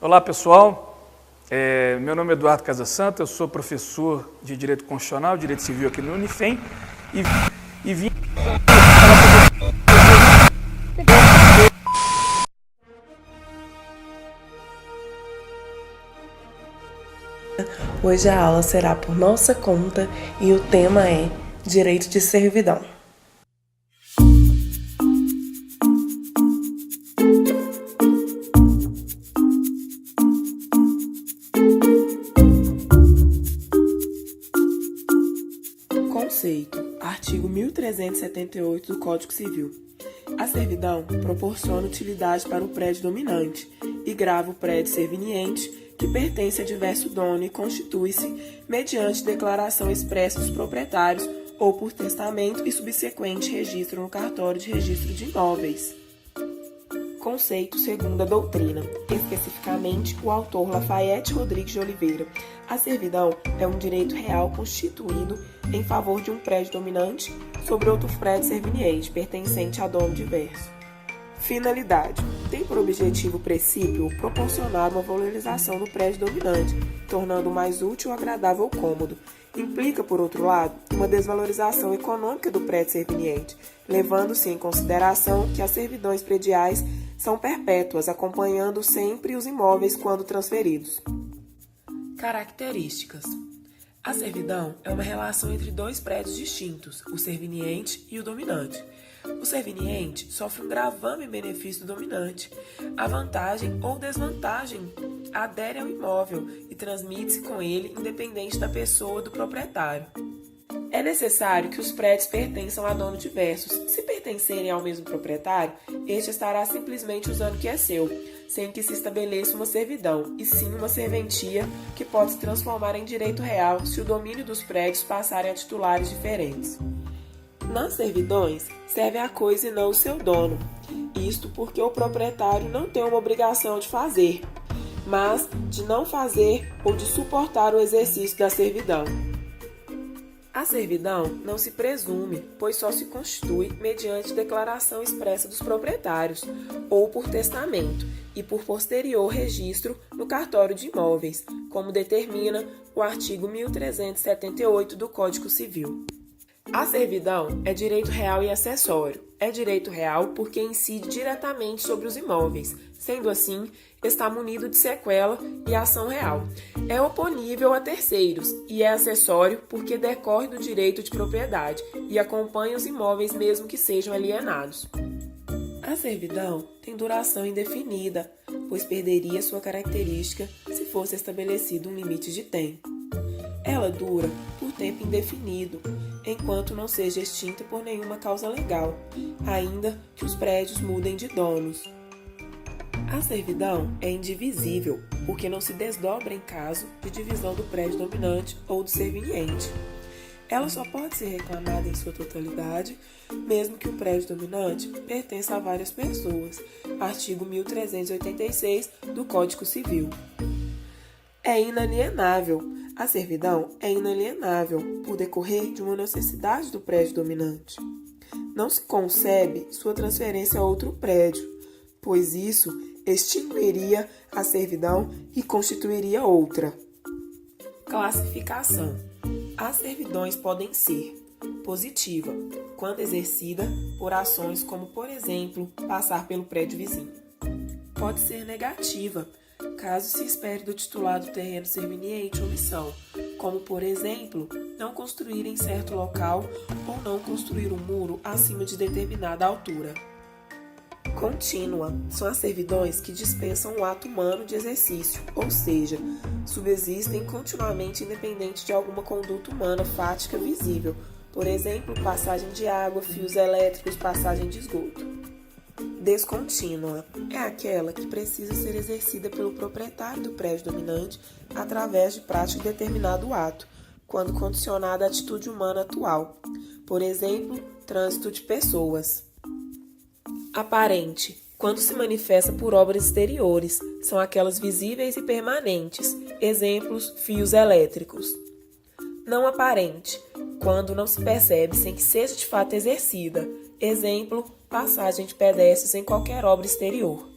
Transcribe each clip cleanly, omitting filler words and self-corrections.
Olá pessoal, meu nome é Eduardo Casasanta, eu sou professor de Direito Constitucional, Direito Civil aqui no Unifem e vim Hoje a aula será por nossa conta e o tema é Direito de Servidão. Conceito: artigo 1378 do Código Civil. A servidão proporciona utilidade para o prédio dominante e grava o prédio serviniente que pertence a diverso dono e constitui-se mediante declaração expressa dos proprietários ou por testamento e subsequente registro no cartório de registro de imóveis. Conceito segundo a doutrina, especificamente o autor Lafayette Rodrigues de Oliveira. A servidão é um direito real constituído em favor de um prédio dominante sobre outro prédio serviniente, pertencente a dono diverso. Finalidade: tem por objetivo princípio proporcionar uma valorização do prédio dominante, tornando mais útil, agradável ou cômodo. Implica, por outro lado, uma desvalorização econômica do prédio serviniente, levando-se em consideração que as servidões prediais são perpétuas, acompanhando sempre os imóveis quando transferidos. Características: a servidão é uma relação entre dois prédios distintos, o serviniente e o dominante. O serviniente sofre um gravame em benefício do dominante. A vantagem ou desvantagem adere ao imóvel e transmite-se com ele, independente da pessoa do proprietário. É necessário que os prédios pertençam a donos diversos. Se pertencerem ao mesmo proprietário, este estará simplesmente usando o que é seu, sem que se estabeleça uma servidão, e sim uma serventia que pode se transformar em direito real se o domínio dos prédios passarem a titulares diferentes. Nas servidões, serve a coisa e não o seu dono. Isto porque o proprietário não tem uma obrigação de fazer, mas de não fazer ou de suportar o exercício da servidão. A servidão não se presume, pois só se constitui mediante declaração expressa dos proprietários, ou por testamento, e por posterior registro no cartório de imóveis, como determina o artigo 1378 do Código Civil. A servidão é direito real e acessório. É direito real porque incide diretamente sobre os imóveis, sendo assim, está munido de sequela e ação real. É oponível a terceiros e é acessório porque decorre do direito de propriedade e acompanha os imóveis mesmo que sejam alienados. A servidão tem duração indefinida, pois perderia sua característica se fosse estabelecido um limite de tempo. Ela dura por tempo indefinido, enquanto não seja extinta por nenhuma causa legal, ainda que os prédios mudem de donos. A servidão é indivisível, porque não se desdobra em caso de divisão do prédio dominante ou do serviniente. Ela só pode ser reclamada em sua totalidade, mesmo que o prédio dominante pertença a várias pessoas. Artigo 1386 do Código Civil. É inalienável. A servidão é inalienável por decorrer de uma necessidade do prédio dominante. Não se concebe sua transferência a outro prédio, pois isso extinguiria a servidão e constituiria outra. Classificação: as servidões podem ser positiva, quando exercida por ações como, por exemplo, passar pelo prédio vizinho. Pode ser negativa, caso se espere do titular do terreno serviniente omissão, como, por exemplo, não construir em certo local ou não construir um muro acima de determinada altura. Contínua são as servidões que dispensam o ato humano de exercício, ou seja, subsistem continuamente independente de alguma conduta humana fática visível, por exemplo, passagem de água, fios elétricos, passagem de esgoto. Descontínua é aquela que precisa ser exercida pelo proprietário do prédio dominante através de prática de determinado ato, quando condicionada à atitude humana atual, por exemplo, trânsito de pessoas. Aparente, quando se manifesta por obras exteriores, são aquelas visíveis e permanentes, exemplos, fios elétricos. Não aparente, quando não se percebe sem que seja de fato exercida, exemplo, passagem de pedestres em qualquer obra exterior.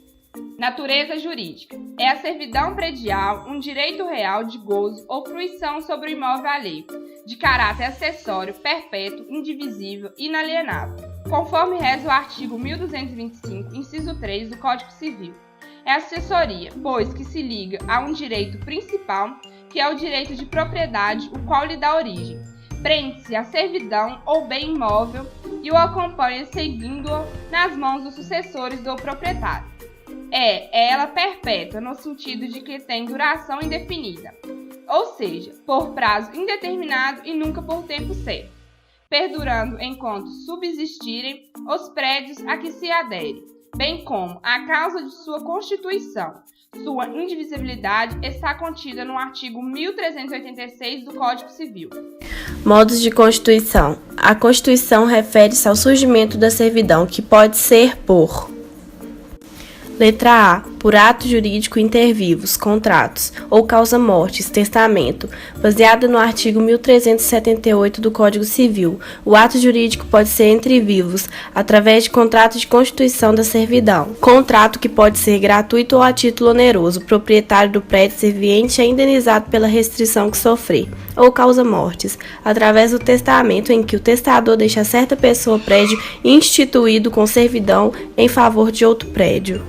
Natureza jurídica. É a servidão predial um direito real de gozo ou fruição sobre o imóvel alheio, de caráter acessório, perpétuo, indivisível e inalienável, conforme reza o artigo 1225, inciso 3 do Código Civil. É assessoria, pois que se liga a um direito principal, que é o direito de propriedade, o qual lhe dá origem. Prende-se a servidão ou bem imóvel e o acompanha seguindo-o nas mãos dos sucessores do proprietário. É ela perpétua no sentido de que tem duração indefinida, ou seja, por prazo indeterminado e nunca por tempo certo, perdurando enquanto subsistirem os prédios a que se adere, bem como a causa de sua constituição. Sua indivisibilidade está contida no artigo 1386 do Código Civil. Modos de constituição. A constituição refere-se ao surgimento da servidão, que pode ser por: letra A, por ato jurídico inter vivos, contratos, ou causa-mortes, testamento, baseada no artigo 1378 do Código Civil. O ato jurídico pode ser entre vivos, através de contrato de constituição da servidão. Contrato que pode ser gratuito ou a título oneroso. O proprietário do prédio serviente é indenizado pela restrição que sofrer. Ou causa-mortes, através do testamento em que o testador deixa a certa pessoa prédio instituído com servidão em favor de outro prédio.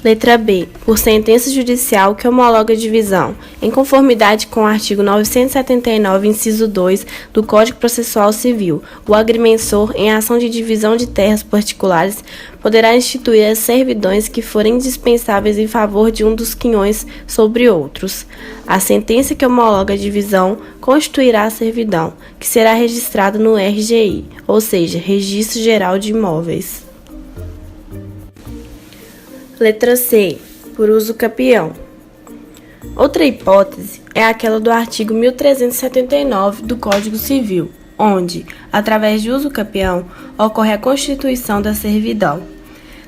Letra B, por sentença judicial que homologa a divisão, em conformidade com o artigo 979, inciso 2 do Código Processual Civil. O agrimensor, em ação de divisão de terras particulares, poderá instituir as servidões que forem indispensáveis em favor de um dos quinhões sobre outros. A sentença que homologa a divisão constituirá a servidão, que será registrada no RGI, ou seja, Registro Geral de Imóveis. Letra C, por uso capião. Outra hipótese é aquela do artigo 1379 do Código Civil, onde, através de uso capião, ocorre a constituição da servidão.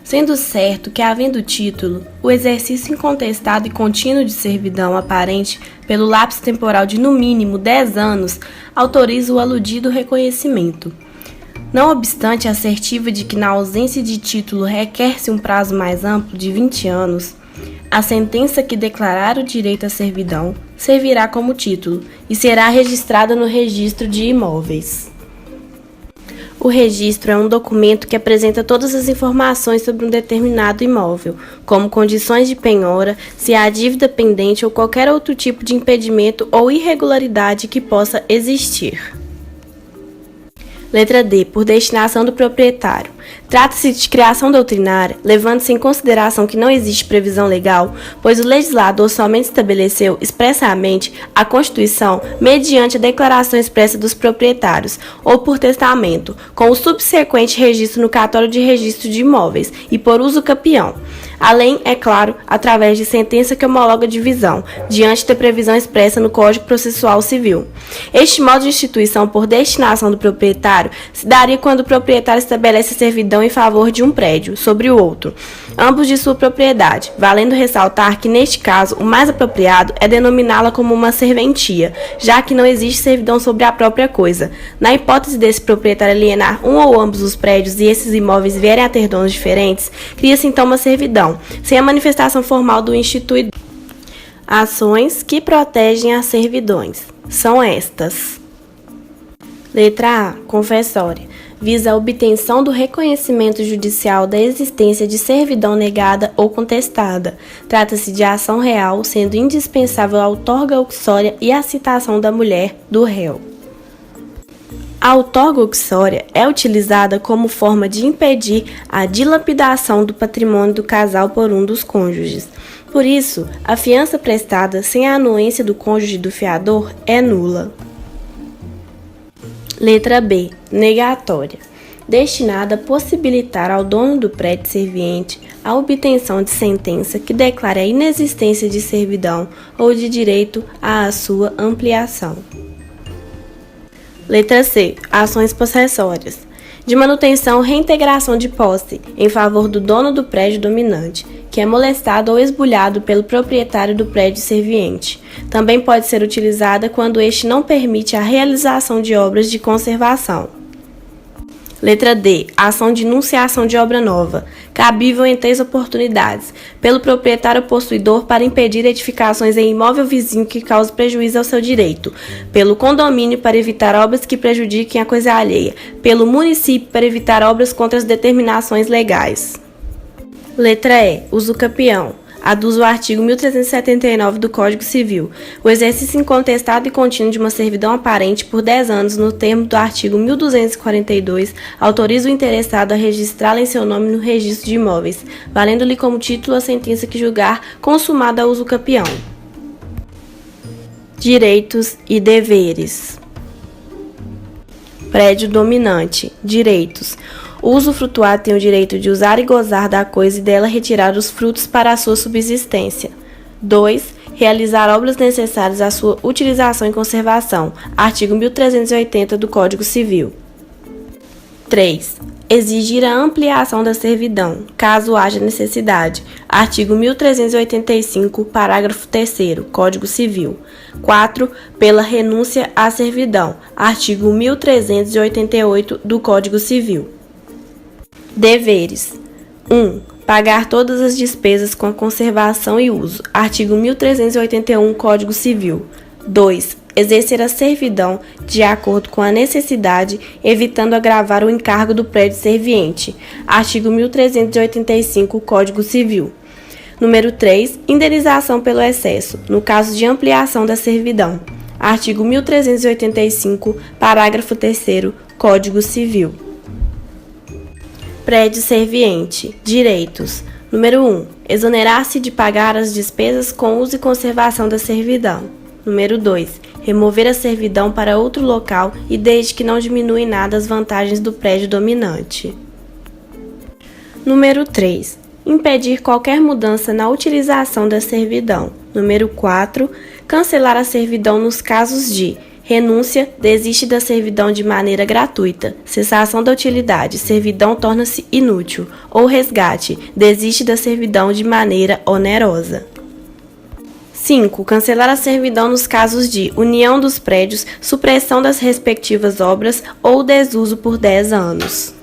Sendo certo que, havendo título, o exercício incontestado e contínuo de servidão aparente pelo lapso temporal de no mínimo 10 anos, autoriza o aludido reconhecimento. Não obstante a assertiva de que na ausência de título requer-se um prazo mais amplo de 20 anos, a sentença que declarar o direito à servidão servirá como título e será registrada no registro de imóveis. O registro é um documento que apresenta todas as informações sobre um determinado imóvel, como condições de penhora, se há dívida pendente ou qualquer outro tipo de impedimento ou irregularidade que possa existir. Letra D, por destinação do proprietário. Trata-se de criação doutrinária, levando-se em consideração que não existe previsão legal, pois o legislador somente estabeleceu expressamente a Constituição mediante a declaração expressa dos proprietários, ou por testamento, com o subsequente registro no cartório de registro de imóveis e por uso capião. Além, é claro, através de sentença que homologa a divisão, diante da previsão expressa no Código Processual Civil. Este modo de instituição por destinação do proprietário se daria quando o proprietário estabelece servidão em favor de um prédio sobre o outro, ambos de sua propriedade, valendo ressaltar que, neste caso, o mais apropriado é denominá-la como uma serventia, já que não existe servidão sobre a própria coisa. Na hipótese desse proprietário alienar um ou ambos os prédios e esses imóveis vierem a ter donos diferentes, cria-se então uma servidão, sem a manifestação formal do instituidor. Ações que protegem as servidões são estas. Letra A, confessória. Visa a obtenção do reconhecimento judicial da existência de servidão negada ou contestada. Trata-se de ação real, sendo indispensável a outorga uxória e a citação da mulher do réu. A outorga uxória é utilizada como forma de impedir a dilapidação do patrimônio do casal por um dos cônjuges. Por isso, a fiança prestada sem a anuência do cônjuge do fiador é nula. Letra B, negatória. Destinada a possibilitar ao dono do prédio serviente a obtenção de sentença que declare a inexistência de servidão ou de direito à sua ampliação. Letra C, ações possessórias. De manutenção ou reintegração de posse em favor do dono do prédio dominante, que é molestado ou esbulhado pelo proprietário do prédio serviente. Também pode ser utilizada quando este não permite a realização de obras de conservação. Letra D. Ação de enunciação de obra nova, cabível em 3 oportunidades, pelo proprietário ou possuidor para impedir edificações em imóvel vizinho que cause prejuízo ao seu direito, pelo condomínio para evitar obras que prejudiquem a coisa alheia, pelo município para evitar obras contra as determinações legais. Letra E. Usucapião. Aduz o artigo 1379 do Código Civil. O exercício incontestado e contínuo de uma servidão aparente por 10 anos, no termo do artigo 1242, autoriza o interessado a registrá-la em seu nome no registro de imóveis, valendo-lhe como título a sentença que julgar consumada a usucapião. Direitos e deveres. Prédio dominante. Direitos. O usufrutuário tem o direito de usar e gozar da coisa e dela retirar os frutos para a sua subsistência. 2. Realizar obras necessárias à sua utilização e conservação. Artigo 1380 do Código Civil. 3. Exigir a ampliação da servidão, caso haja necessidade. Artigo 1385, parágrafo 3º, Código Civil. 4. Pela renúncia à servidão. Artigo 1388 do Código Civil. Deveres. 1. Pagar todas as despesas com a conservação e uso. Artigo 1381, Código Civil. 2. Exercer a servidão de acordo com a necessidade, evitando agravar o encargo do prédio serviente. Artigo 1385, Código Civil. Número 3. Indenização pelo excesso, no caso de ampliação da servidão. Artigo 1385, parágrafo 3º, Código Civil. Prédio serviente. Direitos. Número 1. Exonerar-se de pagar as despesas com uso e conservação da servidão. Número 2. Remover a servidão para outro local e desde que não diminua em nada as vantagens do prédio dominante. Número 3. Impedir qualquer mudança na utilização da servidão. Número 4. Cancelar a servidão nos casos de renúncia, desiste da servidão de maneira gratuita, cessação da utilidade, servidão torna-se inútil, ou resgate, desiste da servidão de maneira onerosa. 5. Cancelar a servidão nos casos de união dos prédios, supressão das respectivas obras ou desuso por 10 anos.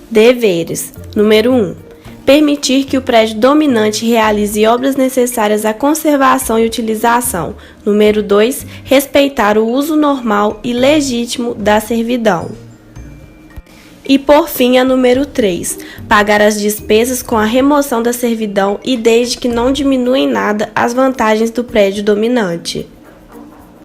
Deveres. Número 1. Permitir que o prédio dominante realize obras necessárias à conservação e utilização. Número 2. Respeitar o uso normal e legítimo da servidão. E, por fim, a número 3. Pagar as despesas com a remoção da servidão e desde que não diminua em nada as vantagens do prédio dominante.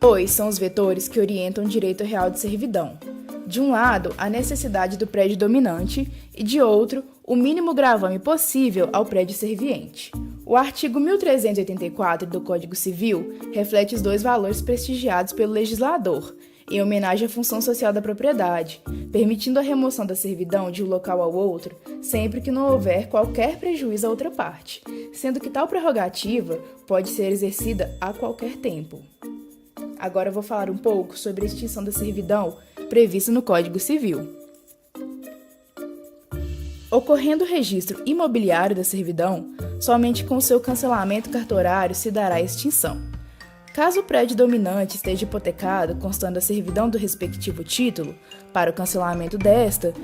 2 são os vetores que orientam o direito real de servidão. De um lado, a necessidade do prédio dominante e, de outro, o mínimo gravame possível ao prédio serviente. O artigo 1384 do Código Civil reflete os 2 valores prestigiados pelo legislador, em homenagem à função social da propriedade, permitindo a remoção da servidão de um local ao outro, sempre que não houver qualquer prejuízo à outra parte, sendo que tal prerrogativa pode ser exercida a qualquer tempo. Agora eu vou falar um pouco sobre a extinção da servidão prevista no Código Civil. Ocorrendo o registro imobiliário da servidão, somente com seu cancelamento cartorário se dará a extinção. Caso o prédio dominante esteja hipotecado, constando a servidão do respectivo título, para o cancelamento desta,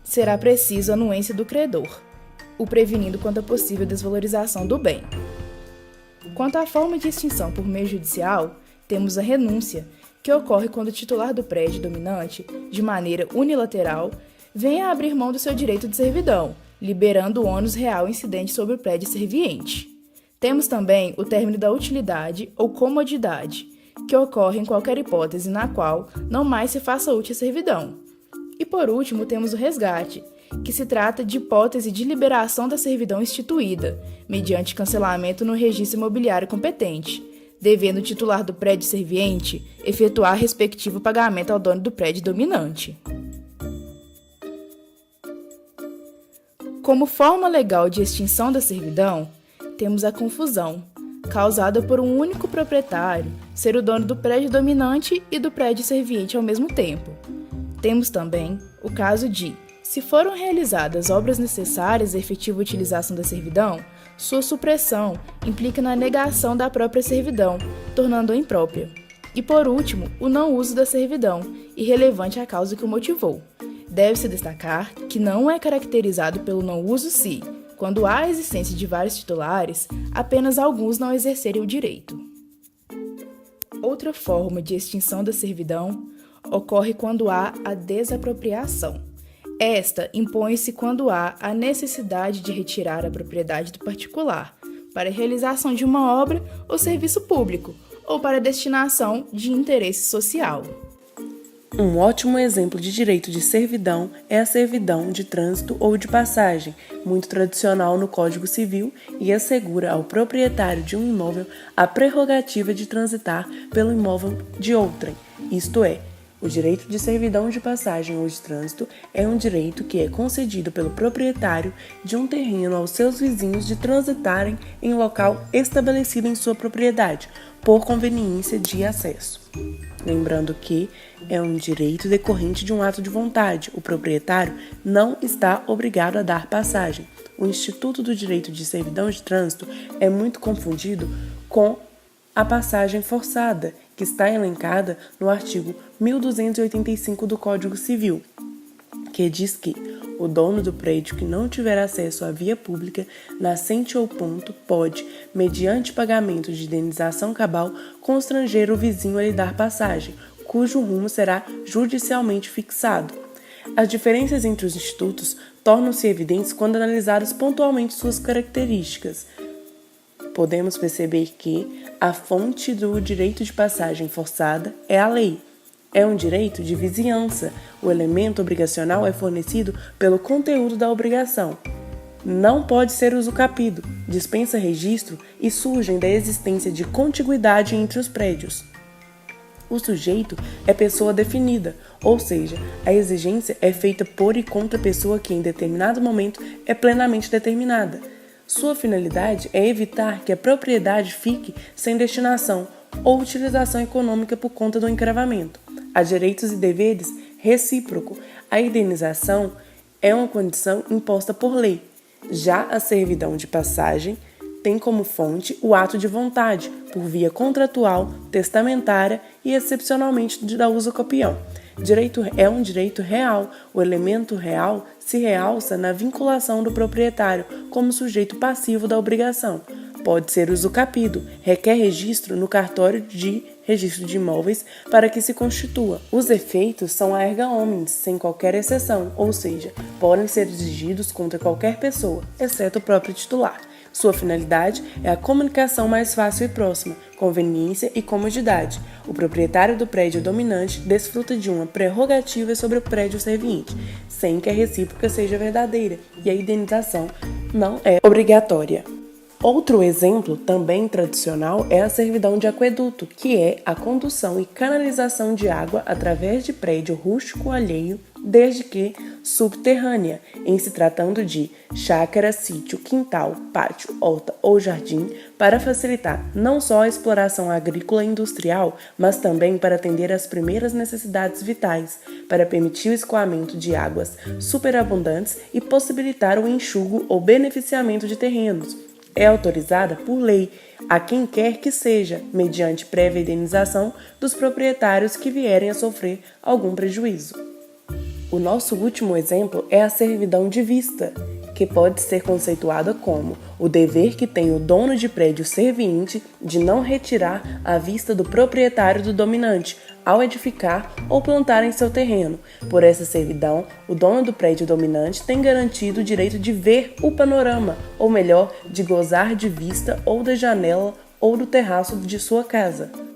será preciso a anuência do credor, o prevenindo quanto a possível desvalorização do bem. Quanto à forma de extinção por meio judicial, temos a renúncia, que ocorre quando o titular do prédio dominante, de maneira unilateral, venha a abrir mão do seu direito de servidão, liberando o ônus real incidente sobre o prédio serviente. Temos também o término da utilidade ou comodidade, que ocorre em qualquer hipótese na qual não mais se faça útil a servidão. E por último, temos o resgate, que se trata de hipótese de liberação da servidão instituída, mediante cancelamento no registro imobiliário competente, devendo o titular do prédio serviente efetuar respectivo pagamento ao dono do prédio dominante. Como forma legal de extinção da servidão, temos a confusão, causada por um único proprietário ser o dono do prédio dominante e do prédio serviente ao mesmo tempo. Temos também o caso de, se foram realizadas obras necessárias à efetiva utilização da servidão, sua supressão implica na negação da própria servidão, tornando-a imprópria. E por último, o não uso da servidão, irrelevante à causa que o motivou, Deve-se destacar que não é caracterizado pelo não uso se, quando há a existência de vários titulares, apenas alguns não exercerem o direito. Outra forma de extinção da servidão ocorre quando há a desapropriação. Esta impõe-se quando há a necessidade de retirar a propriedade do particular para a realização de uma obra ou serviço público ou para a destinação de interesse social. Um ótimo exemplo de direito de servidão é a servidão de trânsito ou de passagem, muito tradicional no Código Civil e assegura ao proprietário de um imóvel a prerrogativa de transitar pelo imóvel de outrem, isto é, o direito de servidão de passagem ou de trânsito é um direito que é concedido pelo proprietário de um terreno aos seus vizinhos de transitarem em local estabelecido em sua propriedade, por conveniência de acesso. Lembrando que é um direito decorrente de um ato de vontade. O proprietário não está obrigado a dar passagem. O Instituto do Direito de Servidão de Trânsito é muito confundido com a passagem forçada, que está elencada no artigo 1285 do Código Civil, que diz que o dono do prédio que não tiver acesso à via pública, nascente ou ponto, pode, mediante pagamento de indenização cabal, constranger o vizinho a lhe dar passagem, cujo rumo será judicialmente fixado. As diferenças entre os institutos tornam-se evidentes quando analisadas pontualmente suas características. Podemos perceber que a fonte do direito de passagem forçada é a lei. É um direito de vizinhança. O elemento obrigacional é fornecido pelo conteúdo da obrigação. Não pode ser usucapido, dispensa registro e surgem da existência de contiguidade entre os prédios. O sujeito é pessoa definida, ou seja, a exigência é feita por e contra a pessoa que em determinado momento é plenamente determinada. Sua finalidade é evitar que a propriedade fique sem destinação ou utilização econômica por conta do encravamento. Há direitos e deveres recíproco. A indenização é uma condição imposta por lei. Já a servidão de passagem tem como fonte o ato de vontade, por via contratual, testamentária e, excepcionalmente, da usucapião. Direito é um direito real. O elemento real se realça na vinculação do proprietário como sujeito passivo da obrigação. Pode ser usucapido, requer registro no cartório de registro de imóveis para que se constitua. Os efeitos são a erga omnes, sem qualquer exceção, ou seja, podem ser exigidos contra qualquer pessoa, exceto o próprio titular. Sua finalidade é a comunicação mais fácil e próxima, conveniência e comodidade. O proprietário do prédio dominante desfruta de uma prerrogativa sobre o prédio serviente, sem que a recíproca seja verdadeira, e a indenização não é obrigatória. Outro exemplo, também tradicional, é a servidão de aqueduto, que é a condução e canalização de água através de prédio rústico alheio, desde que subterrânea, em se tratando de chácara, sítio, quintal, pátio, horta ou jardim, para facilitar não só a exploração agrícola e industrial, mas também para atender às primeiras necessidades vitais, para permitir o escoamento de águas superabundantes e possibilitar o enxugo ou beneficiamento de terrenos. É autorizada por lei a quem quer que seja, mediante prévia indenização dos proprietários que vierem a sofrer algum prejuízo. O nosso último exemplo é a servidão de vista, que pode ser conceituada como o dever que tem o dono de prédio serviente de não retirar a vista do proprietário do dominante ao edificar ou plantar em seu terreno. Por essa servidão, o dono do prédio dominante tem garantido o direito de ver o panorama, ou melhor, de gozar de vista ou da janela ou do terraço de sua casa.